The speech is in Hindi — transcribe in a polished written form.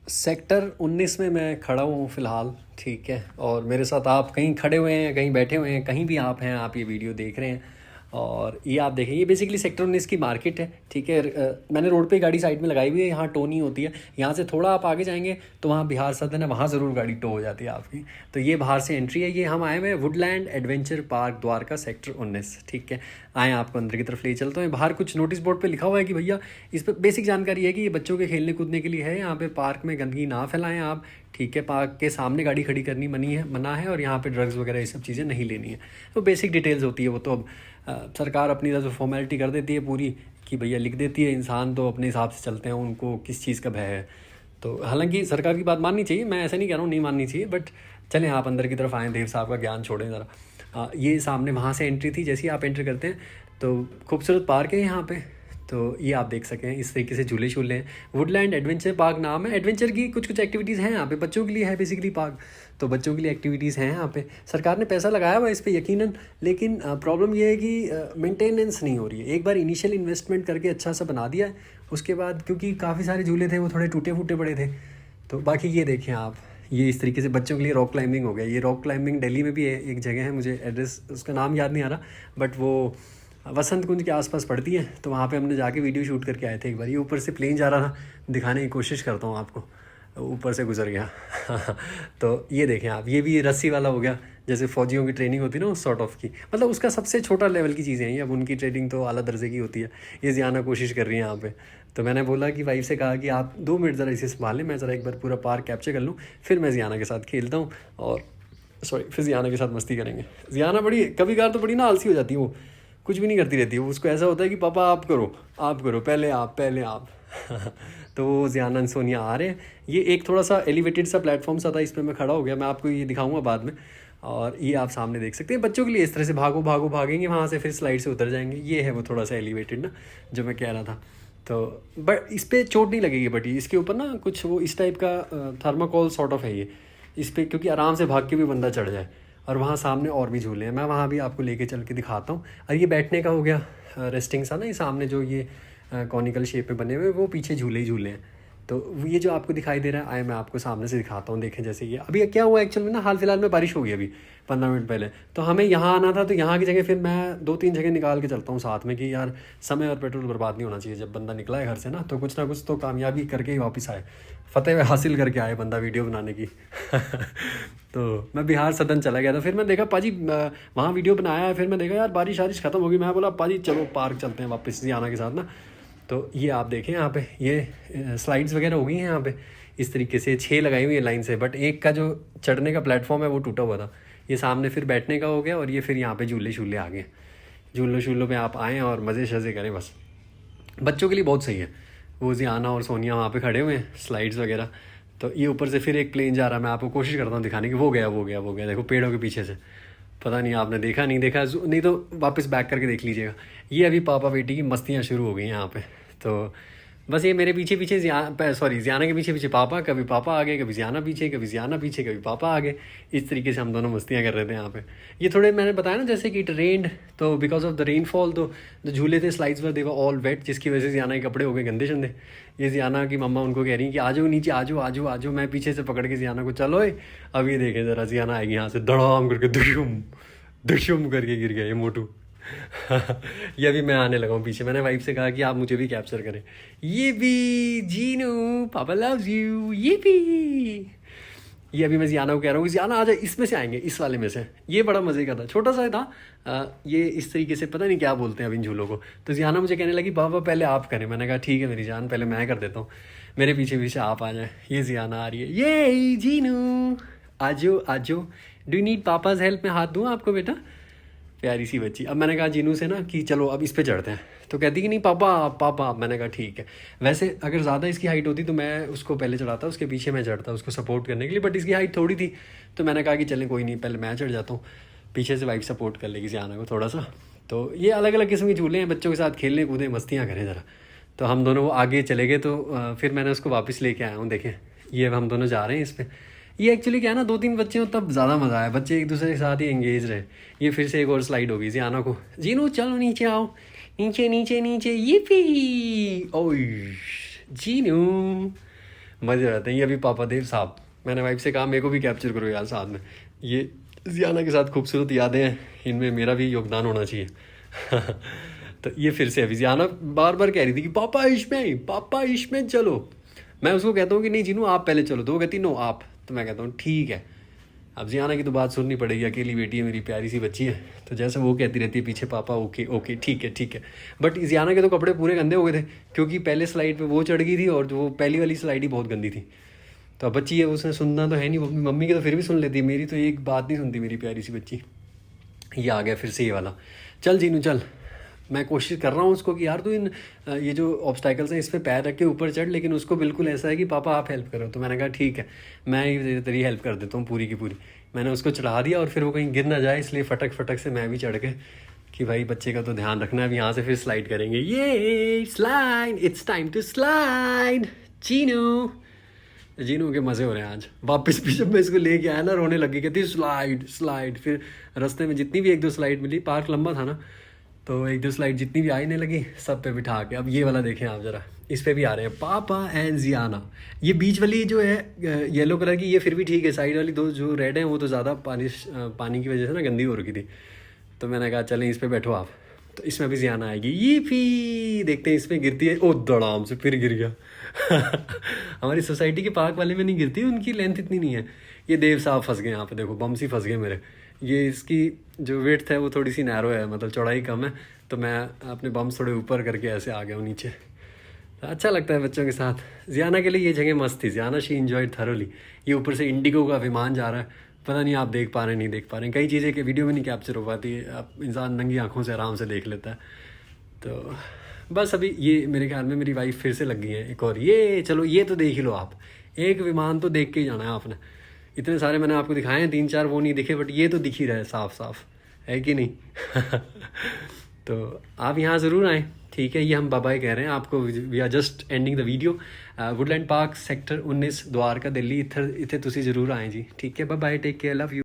सेक्टर 19 में मैं खड़ा हूँ फ़िलहाल, ठीक है। और मेरे साथ आप कहीं खड़े हुए हैं, कहीं बैठे हुए हैं, कहीं भी आप हैं, आप ये वीडियो देख रहे हैं। और ये आप देखें, ये बेसिकली सेक्टर 19 की मार्केट है, ठीक है। मैंने रोड पे गाड़ी साइड में लगाई हुई है, यहाँ टो नहीं होती है। यहाँ से थोड़ा आप आगे जाएंगे तो वहाँ बिहार सदन है, वहाँ ज़रूर गाड़ी टो हो जाती है आपकी। तो ये बाहर से एंट्री है। ये हम आए हुए हैं Woodland adventure park Dwarka sector 19, ठीक है। आए आपको अंदर की तरफ ले चलते हैं। बाहर कुछ नोटिस बोर्ड पे लिखा हुआ है कि भैया, इस पर बेसिक जानकारी है कि ये बच्चों के खेलने कूदने के लिए है। यहाँ पे पार्क में गंदगी ना फैलाएं आप, ठीक है। पार्क के सामने गाड़ी खड़ी करनी मना है, और यहाँ पे ड्रग्स वगैरह ये सब चीज़ें नहीं लेनी है। तो बेसिक डिटेल्स होती है वो तो अब सरकार अपनी तरफ से फॉर्मेलिटी कर देती है पूरी, कि भैया लिख देती है। इंसान तो अपने हिसाब से चलते हैं, उनको किस चीज़ का भय है। तो हालांकि सरकार की बात माननी चाहिए, मैं ऐसा नहीं कह रहा हूँ नहीं माननी चाहिए, बट चलें आप अंदर की तरफ आएँ, देव साहब का ज्ञान छोड़ें ज़रा। ये सामने वहाँ से एंट्री थी। जैसे ही आप एंटर करते हैं तो खूबसूरत पार्क है यहाँ पे। तो ये आप देख सकें, इस तरीके से झूले शूले हैं। वुडलैंड एडवेंचर पार्क नाम है। एडवेंचर की कुछ एक्टिविटीज़ हैं यहाँ पे, बच्चों के लिए है बेसिकली पार्क। तो बच्चों के लिए एक्टिविटीज़ हैं यहाँ पे। सरकार ने पैसा लगाया हुआ है इस पर यकीनन, लेकिन प्रॉब्लम ये है कि मेंटेनेंस नहीं हो रही है। एक बार इनिशियल इन्वेस्टमेंट करके अच्छा सा बना दिया है, उसके बाद क्योंकि काफ़ी सारे झूले थे वो थोड़े टूटे फूटे पड़े थे। तो बाकी ये देखें आप, ये इस तरीके से बच्चों के लिए रॉक क्लाइंबिंग हो गया। ये रॉक क्लाइंबिंग दिल्ली में भी है, एक जगह है, मुझे एड्रेस उसका नाम याद नहीं आ रहा, बट वो वसंत कुंज के आसपास पड़ती है। तो वहाँ पे हमने जाके वीडियो शूट करके आए थे एक बार। ये ऊपर से प्लेन जा रहा था, दिखाने की कोशिश करता हूँ आपको, ऊपर से गुजर गया। तो ये देखें आप, ये भी रस्सी वाला हो गया, जैसे फ़ौजियों की ट्रेनिंग होती है ना, उस सॉर्ट ऑफ की, मतलब उसका सबसे छोटा लेवल की चीज़ें हैं। अब उनकी ट्रेनिंग तो आला दर्जे की होती है। ये ज़ियाना कोशिश कर रही है यहाँ पे। तो मैंने बोला कि वाइफ से कहा कि आप 2 मिनट ज़रा इसे संभाल लें, मैं ज़रा एक बार पूरा पार्क कैप्चर कर लूँ, फिर मैं ज़ियाना के साथ खेलता हूँ, और सॉरी फिर ज़ियाना के साथ मस्ती करेंगे। ज़ियाना बड़ी कभी कभार तो बड़ी ना आलसी हो जाती है, वो कुछ भी नहीं करती रहती है। वो उसको ऐसा होता है कि पापा आप करो, पहले आप। तो वो ज़ियाना सोनिया आ रहे हैं। ये एक थोड़ा सा एलिवेटेड सा प्लेटफॉर्म सा था, इस पर मैं खड़ा हो गया। मैं आपको ये दिखाऊंगा बाद में। और ये आप सामने देख सकते हैं, बच्चों के लिए इस तरह से भागेंगे वहाँ से, फिर स्लाइड से उतर जाएंगे। ये है वो थोड़ा सा एलिवेटेड ना, जो मैं कह रहा था। तो बट इस पर चोट नहीं लगेगी, बट इसके ऊपर ना कुछ वो इस टाइप का थर्माकोल सॉर्ट ऑफ है ये इस पर, क्योंकि आराम से भाग के भी बंदा चढ़ जाए। और वहाँ सामने और भी झूले हैं, मैं वहाँ भी आपको लेके चल के दिखाता हूँ। और ये बैठने का हो गया रेस्टिंग सा ना, ये सामने जो ये कॉनिकल शेप में बने हुए, वो पीछे झूले ही झूले हैं। तो ये जो आपको दिखाई दे रहा है, आए मैं आपको सामने से दिखाता हूँ। देखें जैसे ये अभी क्या हुआ एक्चुअल में ना, हाल फिलहाल में बारिश हो गई अभी 15 मिनट पहले। तो हमें यहाँ आना था, तो यहाँ की जगह फिर मैं 2-3 जगह निकाल के चलता हूँ साथ में, कि यार समय और पेट्रोल बर्बाद नहीं होना चाहिए। जब बंदा निकला है घर से ना कुछ तो कामयाबी करके ही वापस आए, फतेह हासिल करके आए बंदा वीडियो बनाने की। तो मैं बिहार सदन चला गया था, फिर मैं देखा पाजी वहाँ वीडियो बनाया है। फिर मैं देखा यार बारिश ख़त्म हो गई, मैं बोला पाजी चलो पार्क चलते हैं वापस ज़ियाना के साथ ना। तो ये आप देखें यहाँ पे, ये स्लाइड्स वगैरह हो गई हैं यहाँ पे। इस तरीके से 6 लगाई हुई है लाइन से, बट एक का जो चढ़ने का प्लेटफॉर्म है वो टूटा हुआ था। ये सामने फिर बैठने का हो गया, और ये फिर यहाँ पे झूले शूले आ गए। झूलों शूलों पे आप आएँ और मज़े शज़े करें बस। बच्चों के लिए बहुत सही है। वो ज़ियाना और सोनिया वहाँ पे खड़े हुए हैं, स्लाइड्स वगैरह। तो ये ऊपर से फिर एक प्लेन जा रहा है, मैं आपको कोशिश करता हूँ दिखाने की। वो गया देखो पेड़ों के पीछे से। पता नहीं आपने देखा नहीं देखा, नहीं तो वापस बैक करके देख लीजिएगा। ये अभी पापा बेटी की मस्तियाँ शुरू हो गई यहाँ पे। तो बस ये मेरे पीछे पीछे ज़ियाना के पीछे पीछे पापा, कभी पापा आगे, कभी ज़ियाना पीछे, कभी ज़ियाना पीछे, कभी पापा आगे। इस तरीके से हम दोनों मस्तियाँ कर रहे थे यहाँ पे। ये थोड़े मैंने बताया ना, जैसे कि इट रेन्ड, तो बिकॉज ऑफ द रेनफॉल तो जो झूले थे स्लाइड्स पर दे वर ऑल वेट, जिसकी वजह से ज़ियाना के कपड़े हो गए गंदे शंदे। ये ज़ियाना की मम्मा उनको कह रही हैं कि आ जाओ नीचे, आ जाओ। मैं पीछे से पकड़ के ज़ियाना को, चलो अब ये देखें ज़रा, ज़ियाना आएगी यहाँ से धड़ाम करके, दुशुम करके गिर गया ये मोटू। ये अभी मैं आने लगा हूँ पीछे। मैंने वाइफ से कहा कि आप मुझे भी कैप्चर करें। ये भी जीनू, पापा लव्स यू। ये भी, ये अभी मैं ज़ियाना को कह रहा हूँ कि ज़ियाना आ जाए, इसमें से आएंगे, इस वाले में से। ये बड़ा मज़े का था, छोटा सा था। ये इस तरीके से पता नहीं क्या बोलते हैं अब इन झूलों को। तो ज़ियाना मुझे कहने लगी पापा पहले आप करें। मैंने कहा ठीक है मेरी जान, पहले मैं कर देता हूँ, मेरे पीछे पीछे आप आ जाए। ये ज़ियाना आ रही है, ये जीनू आजो। डू नीड पापाज हेल्प, में हाथ दूँ आपको बेटा, प्यारी सी बच्ची। अब मैंने कहा जीनू से ना कि चलो अब इस पे चढ़ते हैं, तो कहती कि नहीं पापा। मैंने कहा ठीक है। वैसे अगर ज़्यादा इसकी हाइट होती तो मैं उसको पहले चढ़ाता, उसके पीछे मैं चढ़ता उसको सपोर्ट करने के लिए, बट इसकी हाइट थोड़ी थी। तो मैंने कहा कि चलें कोई नहीं, पहले मैं चढ़ जाता हूँ, पीछे से वाइफ सपोर्ट कर लेगी ज़ियाना को थोड़ा सा। तो ये अलग अलग किस्म के झूले हैं, बच्चों के साथ खेलने कूदें, मस्तियाँ करें ज़रा। तो हम दोनों वो आगे चले गए, तो फिर मैंने उसको वापस लेके आया हूँ। देखें ये हम दोनों जा रहे हैं इस पर। ये एक्चुअली क्या है ना, 2-3 बच्चे हो तब ज़्यादा मज़ा आया, बच्चे एक दूसरे के साथ ही एंगेज रहे। ये फिर से एक और स्लाइड होगी ज़ियाना को, जीनू चलो नीचे आओ, नीचे। ये भी, ओह जीनू मजे रहते हैं। ये अभी पापा देव साहब, मैंने वाइफ से कहा मेरे को भी कैप्चर करो यार साथ में। ये जियाना के साथ खूबसूरत यादें हैं, इनमें मेरा भी योगदान होना चाहिए। तो ये फिर से अभी जियाना बार बार कह रही थी कि पापा इसमें चलो। मैं उसको कहता हूँ कि नहीं जीनू आप पहले चलो, तो वो कहती नो आप, तो मैं कहता हूँ ठीक है। अब जियाना की तो बात सुननी पड़ेगी, अकेली बेटी है मेरी, प्यारी सी बच्ची है, तो जैसे वो कहती रहती है पीछे पापा ओके ओके ठीक है। बट जियाना के तो कपड़े पूरे गंदे हो गए थे, क्योंकि पहले स्लाइड पे वो चढ़ गई थी और जो वो पहली वाली स्लाइड ही बहुत गंदी थी। तो अब बच्ची है, उसने सुनना तो है नहीं, वो अपनी मम्मी की तो फिर भी सुन लेती है, मेरी तो एक बात नहीं सुनती मेरी प्यारी सी बच्ची। ये आ गया फिर से ये वाला, चल जीनू चल। मैं कोशिश कर रहा हूँ उसको कि यार तू इन ये जो ऑब्स्टाइकल्स हैं इस पर पैर रख के ऊपर चढ़, लेकिन उसको बिल्कुल ऐसा है कि पापा आप हेल्प करो। तो मैंने कहा ठीक है, मैं ही तेरी हेल्प कर देता हूँ पूरी की पूरी। मैंने उसको चढ़ा दिया और फिर वो कहीं गिर ना जाए, इसलिए फटक से मैं भी चढ़ के कि भाई बच्चे का तो ध्यान रखना है। अब यहाँ से फिर स्लाइड करेंगे, ये slide, it's time to slide. Jeenu के मज़े हो रहे हैं आज। वापस भी जब मैं इसको लेके आया ना, रोने लगी, कहती स्लाइड। फिर रास्ते में जितनी भी एक दो स्लाइड मिली, पार्क लंबा था ना, तो एक दो स्लाइड जितनी भी आने लगी सब पे बिठा के। अब ये वाला देखें आप ज़रा, इस पे भी आ रहे हैं पापा एंड जियाना। ये बीच वाली जो है येलो कलर की, ये फिर भी ठीक है, साइड वाली दो जो रेड हैं वो तो ज़्यादा पानी की वजह से ना गंदी हो रखी थी। तो मैंने कहा चलें इस पर बैठो आप। तो इसमें भी जियाना आएगी, ये भी देखते हैं इसमें गिरती है। ओ दड़ाम से फिर गिर गया। हमारी सोसाइटी के पार्क वाले में नहीं गिरती, उनकी लेंथ इतनी नहीं है। ये देव साहब फंस गए यहाँ पे, देखो बम्स ही फंस गए मेरे। ये इसकी जो वेट है वो थोड़ी सी नैरो है, मतलब चौड़ाई कम है, तो मैं अपने बम्स थोड़े ऊपर करके ऐसे आ गया हूँ नीचे। तो अच्छा लगता है बच्चों के साथ। जियाना के लिए ये जगह मस्त थी, जियाना शी इंजॉयड थरोली। ये ऊपर से इंडिगो का विमान जा रहा है, पता नहीं आप देख पा रहे हैं नहीं देख पा रहे हैं, कई चीज़ें कि वीडियो में नहीं कैप्चर हो पाती, आप इंसान नंगी आंखों से आराम से देख लेता है। तो बस अभी ये मेरे ख्याल में मेरी वाइफ फिर से लग गई है एक और, ये चलो ये तो देख ही लो आप, एक विमान तो देख के ही जाना है आपने। इतने सारे मैंने आपको दिखाए हैं, 3-4 वो नहीं दिखे, बट ये तो दिख ही रहा है साफ है कि नहीं। तो आप यहाँ ज़रूर आएँ, ठीक है। ये हम बाय कह रहे हैं आपको, we are just ending the video. Woodland Park sector 19 Dwarka Delhi, इत्थे तुसी जरूर आए जी, ठीक है। Bye, take care, love you.